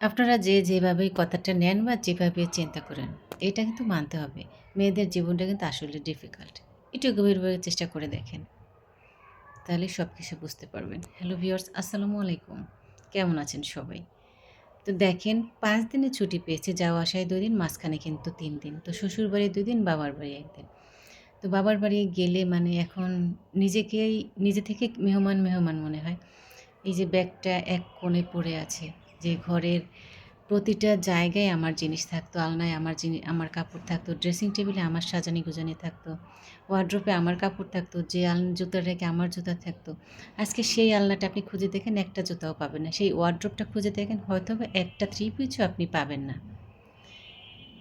আপনারা যে যেভাবেই কথাটা নেন বা যেভাবে চিন্তা করেন, এটা কিন্তু মানতে হবে। মেয়েদের জীবনটা কিন্তু আসলে ডিফিকাল্ট। একটু গভীরভাবে চেষ্টা করে দেখেন। তাহলে সব কিছু বুঝতে পারবেন। হ্যালো ভিউয়ার্স, আসসালামু আলাইকুম। কেমন আছেন সবাই? তো দেখেন ৫ দিনের ছুটি পেয়েছি। যাওয়া আসায় ২ দিন, মাঝখানে কিন্তু ৩ দিন। তো শ্বশুরবাড়ি ২ দিন, বাবার বাড়ি ১ দিন। তো বাবার বাড়ি গেলে মানে এখন নিজেকেই নিজে থেকে মেহমান, মেহমান মনে হয়। এই যে ব্যাগটা এক কোণে পড়ে আছে, যে ঘরের প্রতিটা জায়গায় আমার জিনিস থাকতো। আলনায় আমার কাপড় থাকতো, ড্রেসিং টেবিলে আমার সাজানি গোছানি থাকতো, ওয়ারড্রোবে আমার কাপড় থাকতো, যে জুতার রেখে আমার জুতা থাকতো। আজকে সেই আলনাটা আপনি খুঁজে দেখেন, একটা জুতাও পাবেন না। সেই ওয়ারড্রোবটা খুঁজে দেখেন, হয়তোবা একটা থ্রি পিসও আপনি পাবেন না।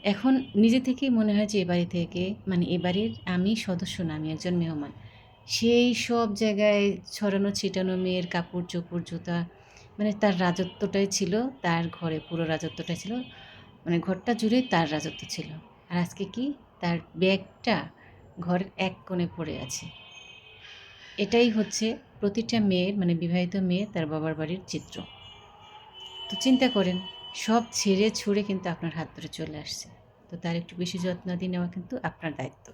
এখন নিজে থেকেই মনে হয় যে এ বাড়ি থেকে মানে এ বাড়ির আমি সদস্য না, আমি একজন মেহমান। সেই সব জায়গায় ছড়ানো ছিটানো মেয়ের কাপড়-চোপড়, জুতা, মানে তার রাজত্বটাই ছিল, তার ঘরে পুরো রাজত্বটাই ছিল। মানে ঘরটা জুড়েই তার রাজত্ব ছিল। আর আজকে কি? তার ব্যাগটা ঘরের এক কোণে পড়ে আছে। এটাই হচ্ছে প্রতিটা মেয়ের, মানে বিবাহিত মেয়ে তার বাবার বাড়ির চিত্র। তো চিন্তা করেন, সব ছেড়ে ছুঁড়ে কিন্তু আপনার হাত ধরে চলে আসছে। তো তার একটু বেশি যত্নাদি নেওয়া কিন্তু আপনার দায়িত্ব।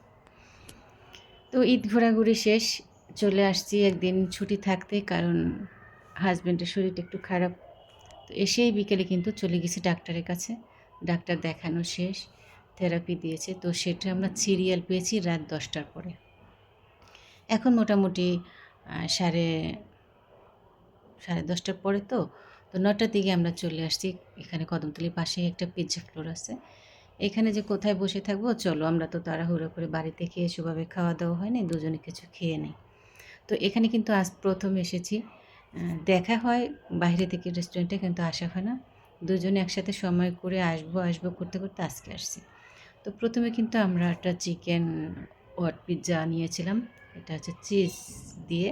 তো ঈদ ঘোরাঘুরি শেষ, চলে আসছি একদিন ছুটি থাকতে, কারণ হাজব্যান্ডের শরীরটা একটু খারাপ। তো এসেই বিকেলে কিন্তু চলে গেছি ডাক্তারের কাছে। ডাক্তার দেখানো শেষ, থেরাপি দিয়েছে। তো সেটা আমরা সিরিয়াল পেয়েছি রাত ১০টার পরে। এখন মোটামুটি সাড়ে 10:30টার পরে তো। তো ৯টার দিকে আমরা চলে আসছি। এখানে কদমতলীর পাশেই একটা পিজ্জা ফ্লোর আছে। এখানে যে কোথায় বসে থাকবো, চলো আমরা তো তাড়াহুড়ো করে বাড়িতে খেয়ে সেভাবে খাওয়া-দাওয়া হয়নি, দুজনে কিছু খেয়ে নেই। তো এখানে কিন্তু আজ ১ম এসেছি। দেখা হয় বাইরে থেকে রেস্টুরেন্টে, কিন্তু আসা হয় না। দুজনে একসাথে সময় করে আসবো করতে, করতে আজকে আসছি। তো ১ম এ কিন্তু আমরা একটা চিকেন ওয়াট পিজ্জা নিয়েছিলাম। এটা হচ্ছে চিজ দিয়ে।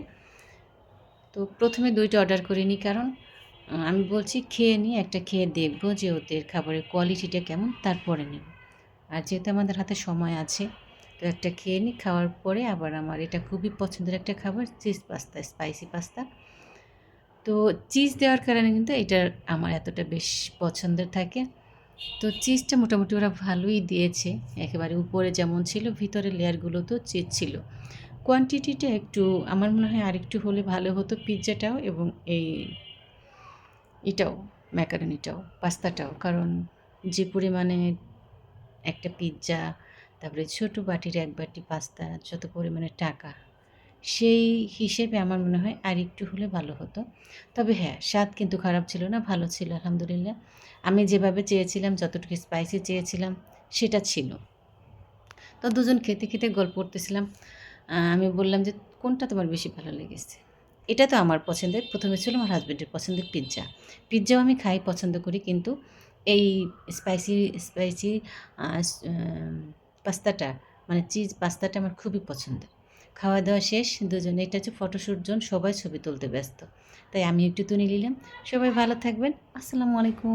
তো ১ম এ ২ টা অর্ডার করিনি, কারণ আমি বলছি খেয়ে নিই, একটা খেয়ে দেখব যে ওদের খাবারের কোয়ালিটিটা কেমন, তারপরে নেব। আর যেহেতু আমাদের হাতে সময় আছে, তো একটা খেয়ে নিই, খাওয়ার পরে আবার আমার এটা খুবই পছন্দের একটা খাবার, চিজ পাস্তা, স্পাইসি পাস্তা। তো চিজ দেওয়ার কারণে কিন্তু এটা আমার এতটা বেশ পছন্দের থাকে। তো চিজটা মোটামুটি ওরা ভালোই দিয়েছে। একেবারে উপরে যেমন ছিল, ভিতরের লেয়ারগুলোতেও চিজ ছিল। কোয়ান্টিটিটা একটু আমার মনে হয় আরেকটু হলে ভালো হতো, পিজ্জাটাও এবং এটাও, ম্যাকারনিটাও, পাস্তাটাও। কারণ যে পরিমাণে একটা পিজ্জা, তারপরে ছোটো বাটির ১ বাটি পাস্তা, যত পরিমাণে টাকা, সেই হিসেবে আমার মনে হয় আরেকটু হলে ভালো হতো। তবে হ্যাঁ, স্বাদ কিন্তু খারাপ ছিল না, ভালো ছিল আলহামদুলিল্লাহ। আমি যেভাবে চেয়েছিলাম, যতটুকু স্পাইসি চেয়েছিলাম, সেটা ছিল। তো দুজন খেতে, খেতে গল্প করতেছিলাম। আমি বললাম যে, "কোনটা তোমার বেশি ভালো লেগেছে?" এটা তো আমার পছন্দের। ১ম এ ছিল আমার হাসব্যান্ডের পছন্দের পিজ্জা। পিজ্জাও আমি খাই, পছন্দ করি। কিন্তু এই স্পাইসি স্পাইসি আ স পাস্তাটা, মানে চিজ পাস্তাটা আমার খুবই পছন্দের। খাওয়া-দাওয়া শেষ, দুজনে এটা হচ্ছে ফটোশুট জোন, সবাই ছবি তুলতে ব্যস্ত। তাই আমি একটু তুলে নিলাম। সবাই ভালো থাকবেন। আসসালামু আলাইকুম।